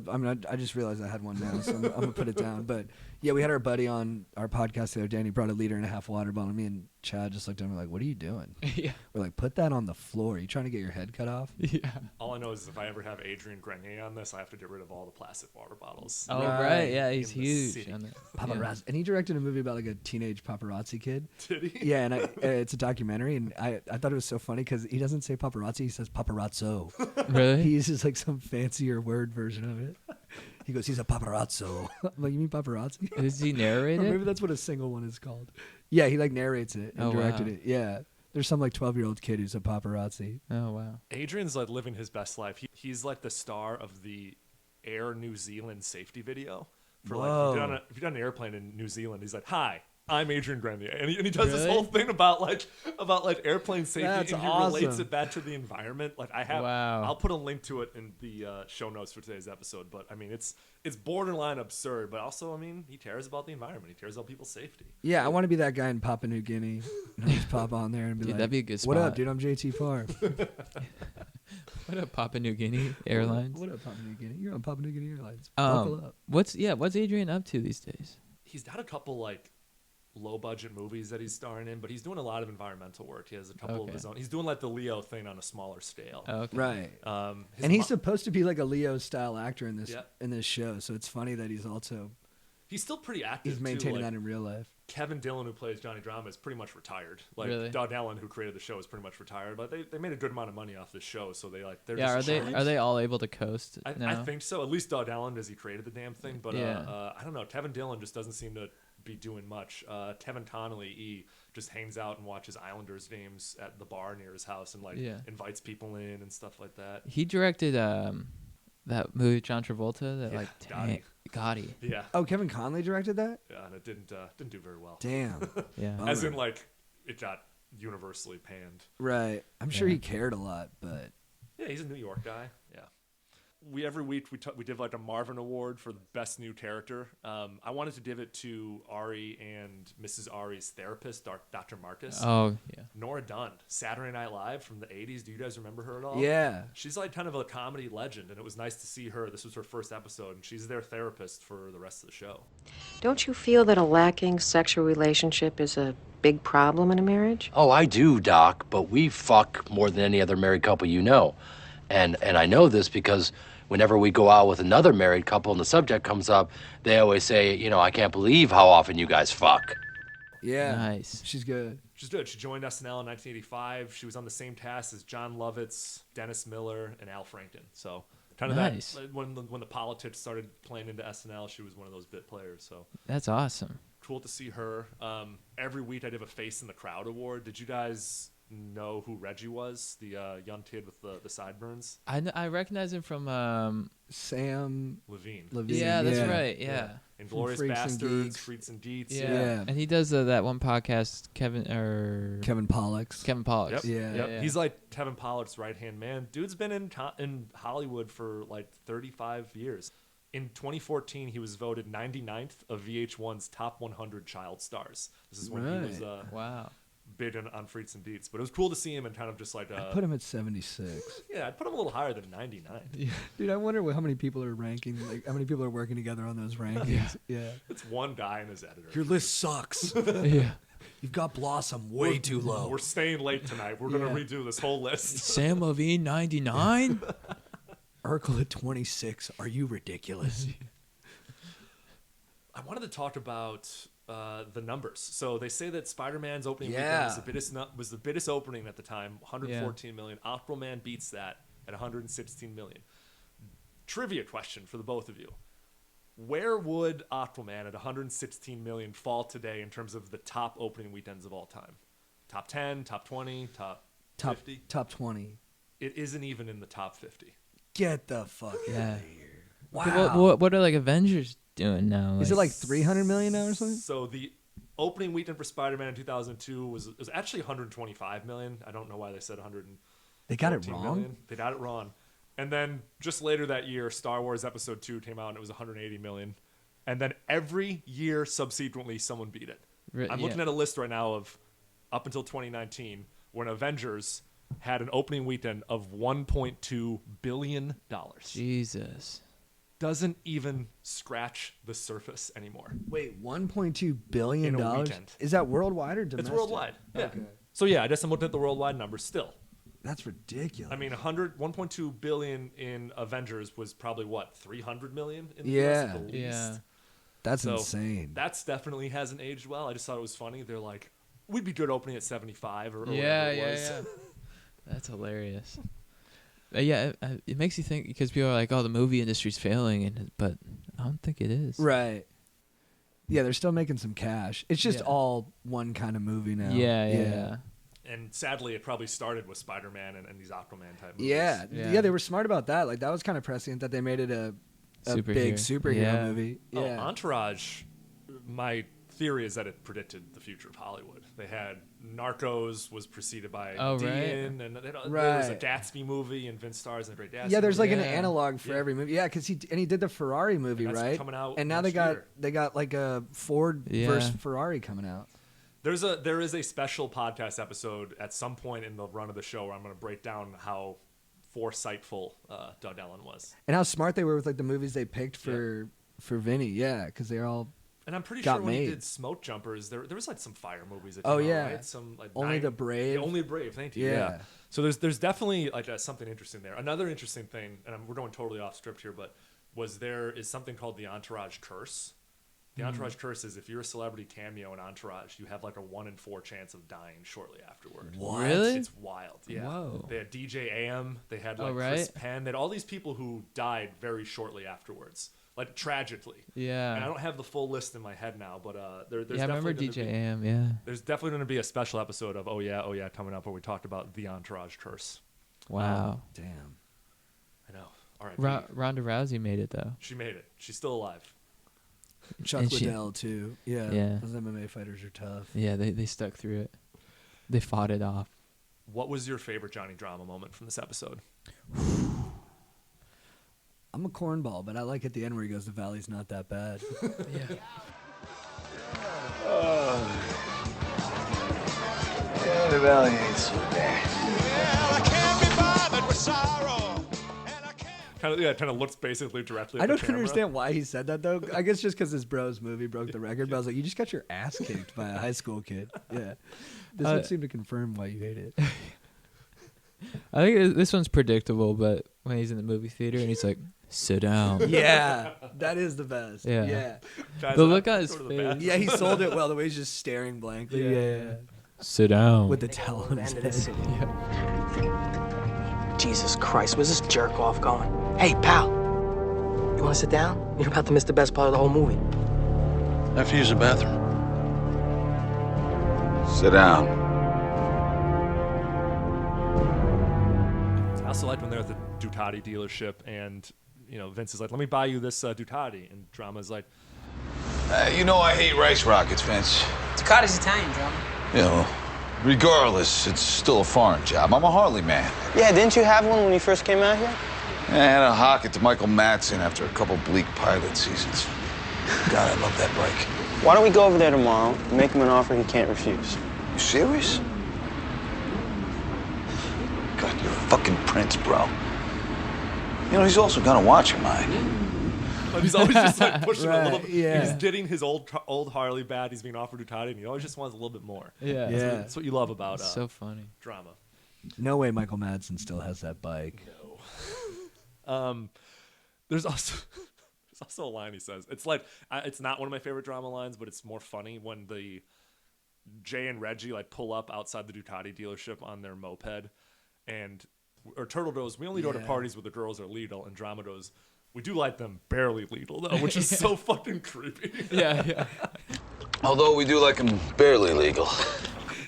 S4: I just realized I had one now, so I'm gonna put it down. But yeah, we had our buddy on our podcast the other day, and he brought a 1.5 liter water bottle. Me and Chad just looked at him like, "What are you doing?"
S3: Yeah.
S4: We're like, "Put that on the floor. Are you trying to get your head cut off?"
S3: Yeah.
S2: All I know is if I ever have Adrian Grenier on this, I have to get rid of all the plastic water bottles.
S3: Oh
S4: Right.
S3: right, yeah, he's
S2: In the
S3: huge.
S2: city.
S3: On that.
S4: Paparazzi, and he directed a movie about like a teenage paparazzi kid.
S2: Did he?
S4: Yeah, and it's a documentary, and I thought it was so funny because he doesn't say paparazzi, he says paparazzo.
S3: Really?
S4: He uses like some fancier word version of it. He goes, "He's a paparazzo." I'm like, you mean paparazzi?
S3: Does he narrate
S4: Or
S3: it?
S4: maybe that's what a single one is called. Yeah, he like narrates it and
S3: Oh,
S4: directed
S3: wow.
S4: it. Yeah. There's some like 12-year-old kid who's a paparazzi.
S3: Oh wow.
S2: Adrian's like living his best life. He's like the star of the Air New Zealand safety video. For
S4: Whoa.
S2: like, if you're on an airplane in New Zealand, he's like, "Hi, I'm Adrian Grenier," and he does this
S3: Really?
S2: whole thing about airplane safety,
S4: That's
S2: and he relates
S4: awesome.
S2: it back to the environment. Like I have,
S3: Wow.
S2: I'll put a link to it in the show notes for today's episode. But I mean, it's borderline absurd, but also, I mean, he cares about the environment. He cares about people's safety.
S4: Yeah, I want to be that guy in Papua New Guinea. And I'll just pop on there and be
S3: Dude,
S4: like,
S3: that'd be a good
S4: "What up,
S3: spot."
S4: dude? I'm JT Farr."
S3: What up, Papua New Guinea Airlines?
S4: What up, Papua New Guinea? You're on Papua New Guinea Airlines. Buckle up.
S3: What's Adrian up to these days?
S2: He's got a couple like low budget movies that he's starring in, but he's doing a lot of environmental work. He has a couple of
S3: Okay.
S2: his own. He's doing like the Leo thing on a smaller scale.
S3: Oh, okay.
S4: Right.
S2: His
S4: And he's
S2: mo-
S4: supposed to be like a Leo style actor in this
S2: Yeah.
S4: in this show, so it's funny that
S2: he's still pretty active.
S4: he's maintaining
S2: too.
S4: that in real life.
S2: Kevin Dillon, who plays Johnny Drama, is pretty much retired. Like
S3: Really?
S2: Doug Allen, who created the show, is pretty much retired. But they made a good amount of money off this show, so they're
S3: Yeah,
S2: just
S3: are they all able to coast
S2: I
S3: now?
S2: think so. At least Doug Allen, as he created the damn thing. But
S3: Yeah.
S2: I don't know. Kevin Dillon just doesn't seem to be doing much. Kevin Connolly just hangs out and watches Islanders games at the bar near his house and
S3: Yeah.
S2: invites people in and stuff like that.
S3: He directed that movie with John Travolta that
S2: Yeah,
S3: Gotti.
S2: Yeah.
S4: Oh, Kevin Conley directed that?
S2: Yeah, and it didn't do very well.
S4: Damn.
S3: Yeah.
S2: As
S4: Bummer.
S2: in, like, it got universally panned.
S4: Right. I'm sure
S3: Yeah.
S4: he cared a lot, but
S2: Yeah, he's a New York guy. Yeah. Every week we did like a Marvin Award for the best new character. I wanted to give it to Ari and Mrs. Ari's therapist, Dr. Marcus.
S3: Oh yeah.
S2: Nora Dunn, Saturday Night Live from the 80s. Do you guys remember her at all?
S4: yeah.
S2: She's like kind of a comedy legend, and it was nice to see her. This was her first episode, and she's their therapist for the rest of the show.
S13: Don't you feel that a lacking sexual relationship is a big problem in a marriage?
S1: Oh, I do, Doc, but we fuck more than any other married couple you know. And I know this because whenever we go out with another married couple and the subject comes up, they always say, I can't believe how often you guys fuck.
S4: Yeah.
S3: Nice.
S4: She's good.
S2: She's good. She joined SNL in 1985. She was on the same cast as John Lovitz, Dennis Miller, and Al Franken. So kind of
S3: Nice.
S2: that when the politics started playing into SNL, she was one of those bit players. So
S3: That's awesome.
S2: cool to see her. Every week I did a Face in the Crowd award. Did you guys know who Reggie was, the young kid with the sideburns.
S3: I recognize him from
S4: Sam
S2: Levine.
S3: Yeah, that's right. Yeah.
S2: Inglourious Bastards, Freaks and Geeks.
S3: Yeah. And he does that one podcast, Kevin
S4: Pollux.
S3: Kevin Pollux.
S2: Yep.
S4: Yeah.
S2: He's like Kevin Pollock's right-hand man. Dude's been in Hollywood for like 35 years. In 2014, he was voted 99th of VH1's top 100 child stars. This is when he was
S3: wow.
S2: big on Freaks and Deets. But it was cool to see him and kind of just like...
S4: I'd put him at 76.
S2: Yeah, I'd put him a little higher than 99.
S4: Yeah. Dude, I wonder how many people are ranking, like how many people are working together on those rankings. Yeah.
S2: It's one guy and his editor.
S4: Your list sucks.
S3: Yeah.
S4: You've got Blossom way too low.
S2: We're staying late tonight. We're going to redo this whole list.
S3: Sam Levine, 99?
S4: Urkel at 26. Are you ridiculous?
S2: I wanted to talk about the numbers. So they say that Spider-Man's opening weekend was the biggest opening at the time, 114 million. Aquaman beats that at 116 million. Trivia question for the both of you. Where would Aquaman at 116 million fall today in terms of the top opening weekends of all time? Top 10, top 20, top 50?
S4: Top 20.
S2: It isn't even in the top 50.
S4: Get the fuck out of here.
S3: Wow. What are like Avengers doing now?
S4: Is it like 300 million now or something?
S2: So the opening weekend for Spider-Man in 2002 was actually 125 million. I don't know why they said 100.
S4: They got it wrong?
S2: Million. They got it wrong. And then just later that year, Star Wars Episode 2 came out and it was 180 million. And then every year subsequently, someone beat it. I'm looking at a list right now of up until 2019 when Avengers had an opening weekend of $1.2 billion.
S3: Jesus.
S2: Doesn't even scratch the surface anymore.
S4: Wait, $1.2 billion?
S2: In a weekend.
S4: Is that worldwide or domestic?
S2: It's worldwide. Yeah.
S4: Okay.
S2: So yeah, I guess I'm looking at the worldwide numbers still.
S4: That's ridiculous.
S2: I mean, 1.2 billion in Avengers was probably what, 300 million in the US at the least.
S3: Yeah.
S4: That's insane.
S2: That's definitely hasn't aged well. I just thought it was funny. They're like, we'd be good opening at 75 or whatever it was.
S3: Yeah. That's hilarious. It makes you think because people are like, "Oh, the movie industry's failing," but I don't think it is.
S4: Right. Yeah, they're still making some cash. It's just all one kind of movie now.
S3: Yeah.
S2: And sadly, it probably started with Spider-Man and these Aquaman type movies.
S4: Yeah, they were smart about that. Like that was kind of prescient that they made it a big superhero movie. Yeah.
S2: Entourage. My theory is that it predicted the future of Hollywood. They had Narcos was preceded by Dean, and there was a Gatsby movie, and Vince stars in a great Gatsby.
S4: Yeah, there's like
S2: movie.
S4: an analog for every movie. Yeah, because he did the Ferrari movie,
S2: and that's
S4: right?
S2: coming out
S4: and now they
S2: year.
S4: got like a Ford versus Ferrari coming out.
S2: There is a special podcast episode at some point in the run of the show where I'm going to break down how foresightful Doug Ellen was,
S4: and how smart they were with like the movies they picked for Vinny. Yeah, because they're all.
S2: And I'm pretty sure when he did Smoke Jumpers, there was like some fire movies. That
S4: came
S2: out, right? Some like
S4: Only the Brave.
S2: Only the Brave. Thank you. Yeah. So there's definitely like something interesting there. Another interesting thing, and we're going totally off script here, but there is something called the Entourage curse. The Entourage curse is if you're a celebrity cameo in Entourage, you have like a 1 in 4 chance of dying shortly afterward.
S3: What? Really?
S2: It's wild. Yeah.
S3: Whoa.
S2: They had DJ AM. They had like Chris Penn. They had all these people who died very shortly afterwards. Like tragically.
S3: Yeah.
S2: And I don't have the full list in my head now, but there's
S3: I remember DJ AM, yeah.
S2: There's definitely going to be a special episode of Oh Yeah coming up where we talked about the Entourage curse.
S3: Wow.
S4: Damn.
S2: I know. All right.
S3: Ronda Rousey made it though.
S2: She made it. She's still alive.
S4: Chuck Liddell too. Yeah. Those MMA fighters are tough.
S3: Yeah, they stuck through it. They fought it off.
S2: What was your favorite Johnny Drama moment from this episode?
S4: I'm a cornball, but I like at the end where he goes, "The valley's not that bad."
S3: Yeah.
S6: Yeah, the valley ain't so bad.
S5: Well, I can't be bothered with sorrow.
S2: Kind of looks basically directly at
S4: I
S2: the
S4: don't
S2: camera.
S4: understand why he said that though. I guess just because his bro's movie broke the record. But I was like, you just got your ass kicked by a high school kid. Yeah, this would seem to confirm why you hate it.
S3: I think this one's predictable, but when he's in the movie theater and he's like, "Sit down."
S4: Yeah, that is the best.
S3: Yeah.
S2: Guys,
S3: the look on his face.
S4: Yeah, he sold it well. The way he's just staring blankly. Yeah.
S3: Sit down.
S4: With the towel on his head.
S11: Jesus Christ, where's this jerk off going? Hey, pal, you want to sit down? You're about to miss the best part of the whole movie.
S10: I have to use the bathroom. Sit down.
S2: also liked when they're at the Ducati dealership and, Vince is like, let me buy you this Ducati. And Drama's like,
S10: You know I hate rice rockets, Vince.
S8: Ducati's Italian, Drama.
S10: Regardless, it's still a foreign job. I'm a Harley man.
S8: Yeah, didn't you have one when you first came out here?
S10: I had a hock at to Michael Madsen after a couple bleak pilot seasons. God, I love that bike.
S8: Why don't we go over there tomorrow and make him an offer he can't refuse?
S10: You serious? God, you're a fucking prince, bro. He's also got a watch of mine.
S2: But he's always just like pushing a little bit.
S4: Yeah.
S2: He's getting his old Harley bad. He's being offered Ducati, and he always just wants a little bit more.
S3: Yeah.
S2: That's what you love about
S3: so funny.
S2: Drama.
S4: No way Michael Madsen still has that bike.
S2: No. There's also a line he says. It's like it's not one of my favorite Drama lines, but it's more funny when Jay and Reggie like pull up outside the Ducati dealership on their moped, or Turtle goes, "We only go to parties where the girls are legal," and Drama goes, "We do like them barely legal though," which is so fucking creepy.
S3: Yeah.
S10: Although we do like them barely legal.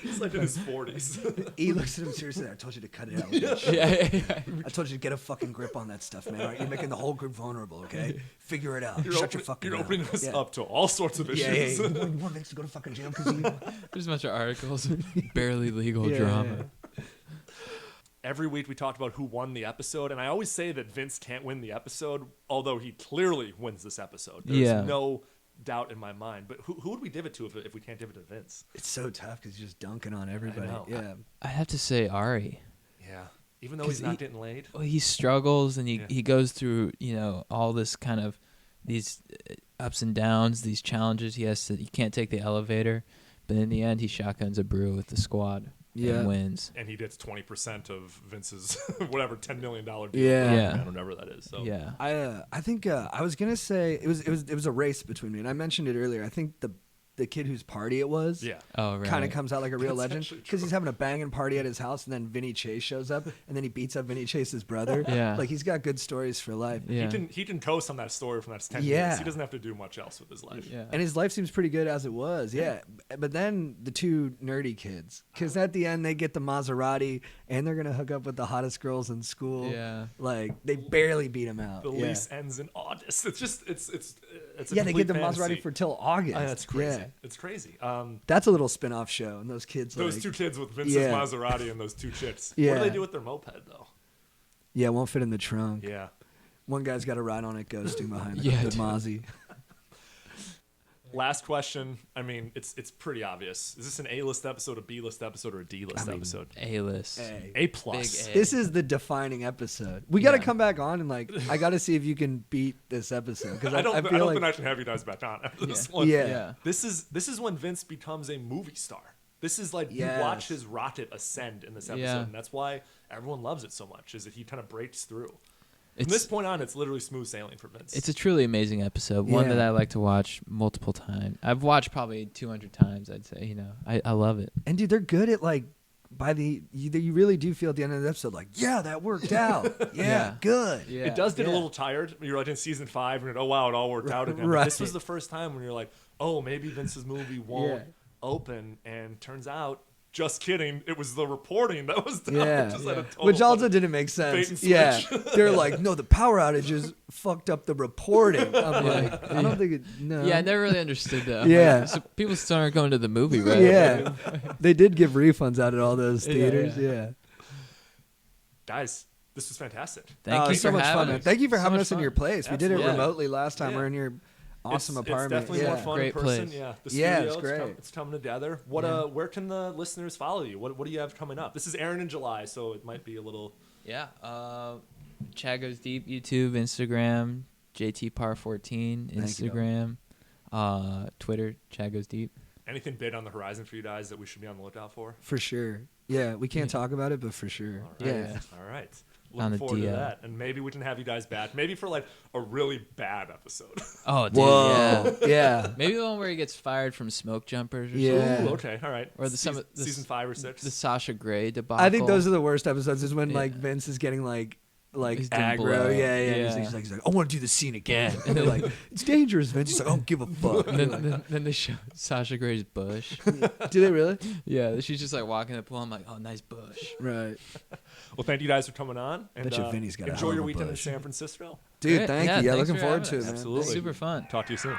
S2: He's like in his 40s.
S4: He looks at him seriously. I told you to cut it out with that shit. I told you to get a fucking grip on that stuff, man. All right? You're making the whole group vulnerable, okay? Figure it out. Shut your fucking mouth.
S2: You're opening us up to all sorts of issues.
S4: You want Vince to go to fucking jail because
S3: There's a bunch of articles. Barely legal drama.
S2: Every week we talked about who won the episode, and I always say that Vince can't win the episode, although he clearly wins this episode. There's no doubt in my mind. But who would we give it to if we can't give it to Vince?
S4: It's so tough because he's just dunking on everybody. Yeah.
S3: I have to say Ari.
S2: Yeah. Even though he's not getting laid.
S3: Well, he struggles and he goes through, all this kind of these ups and downs, these challenges. He can't take the elevator, but in the end he shotguns a brew with the squad. And wins.
S2: And he gets 20% of Vince's whatever $10 million deal.
S4: Yeah.
S2: Whatever that is. So
S3: yeah.
S4: I think I was gonna say it was a race between me, and I mentioned it earlier. I think the kid whose party it was, kind of comes out like a real legend because he's having a banging party at his house, and then Vinny Chase shows up, and then he beats up Vinny Chase's brother. Like he's got good stories for life.
S2: Yeah. He can coast on that story from that 10 years. He doesn't have to do much else with his life.
S4: Yeah. And his life seems pretty good as it was. Yeah. But then the two nerdy kids, because at the end they get the Maserati and they're gonna hook up with the hottest girls in school.
S3: Yeah.
S4: Like they barely beat him out.
S2: The lease ends in August. It's just it's a
S4: they get the
S2: fantasy.
S4: Maserati for till August.
S2: That's crazy.
S4: Yeah.
S2: It's crazy.
S4: That's a little spin-off show, and those kids.
S2: Those two kids with Vince's Maserati and those two chicks.
S4: Yeah.
S2: What do they do with their moped though?
S4: Yeah, it won't fit in the trunk.
S2: Yeah.
S4: One guy's got to ride on it, ghosting behind the Mozzie.
S2: Last question. I mean, it's pretty obvious. Is this an A-list episode, a B-list episode, or a D-list episode?
S3: A-list.
S2: A plus.
S4: This is the defining episode. We got to come back on and I got to see if you can beat this episode because I don't
S2: think I should have you guys back on after this one.
S4: Yeah.
S2: This is when Vince becomes a movie star. This is like you watch his rocket ascend in this episode, and that's why everyone loves it so much. Is that he kind of breaks through. From this point on, it's literally smooth sailing for Vince.
S3: It's a truly amazing episode. One that I like to watch multiple times. I've watched probably 200 times, I'd say. I love it.
S4: And dude, they're good at you really do feel at the end of the episode that worked out. Good.
S2: Yeah. It does get a little tired. You're like in season 5 and oh wow, it all worked out again. Right. This was the first time when you're like, oh, maybe Vince's movie won't open, and turns out, just kidding, it was the reporting that was done.
S4: Which also didn't make sense. Yeah. They're like, no, the power outages fucked up the reporting. I'm like, I don't think it, no.
S3: Yeah, I never really understood that.
S4: Yeah.
S3: So people started going to the movie, right?
S4: Yeah. They did give refunds out at all those theaters. Yeah.
S2: Guys, this was fantastic.
S3: Thank you
S4: so
S3: for
S4: much
S3: having
S4: fun, man.
S3: us.
S4: Thank you for
S3: So
S4: having
S3: much
S4: us in
S3: fun.
S4: your place.
S2: Absolutely.
S4: We did it remotely last time. We're in your awesome apartment.
S2: It's definitely more fun
S3: Great
S2: in person.
S3: place.
S2: Yeah, the studio,
S4: it's great.
S2: It's coming together. Where can the listeners follow you? What do you have coming up? This is airing in July, so it might be a little.
S3: Yeah. Chad Goes Deep, YouTube, Instagram, JTPar14, Instagram, Twitter, Chad Goes Deep.
S2: Anything big on the horizon for you guys that we should be on the lookout for?
S4: For sure. Yeah, we can't talk about it, but for sure.
S2: All right.
S4: Yeah.
S2: All right. Looking forward to that. And maybe we can have you guys back. Maybe for like a really bad episode.
S3: Oh, dude.
S4: Whoa. Yeah.
S3: Maybe the one where he gets fired from smoke jumpers or
S4: Yeah.
S3: something.
S2: Ooh, okay. All right.
S3: Or
S2: season 5 or 6.
S3: The Sasha Grey debacle.
S4: I think those are the worst episodes is when Vince is getting like
S3: He's doing
S4: aggro.
S3: blow.
S4: Yeah. He's like, I want to do the scene again. And they're like, it's dangerous, Vince. He's like, I don't give a fuck.
S3: And then they show Sasha Grey's bush.
S4: Do they really?
S3: Yeah, she's just like walking the pool. I'm like, oh, nice bush.
S4: Right.
S2: Well, thank you guys for coming on. And
S4: Bet you Vinny's got a
S2: enjoy
S4: hell
S2: your
S4: of a
S2: weekend in
S4: bush.
S2: San Francisco.
S4: Dude, thank you. Yeah,
S3: thanks
S4: looking
S3: for
S4: forward
S3: having
S4: to it,
S3: us.
S4: man.
S2: Absolutely.
S3: Super fun.
S2: Talk to you soon.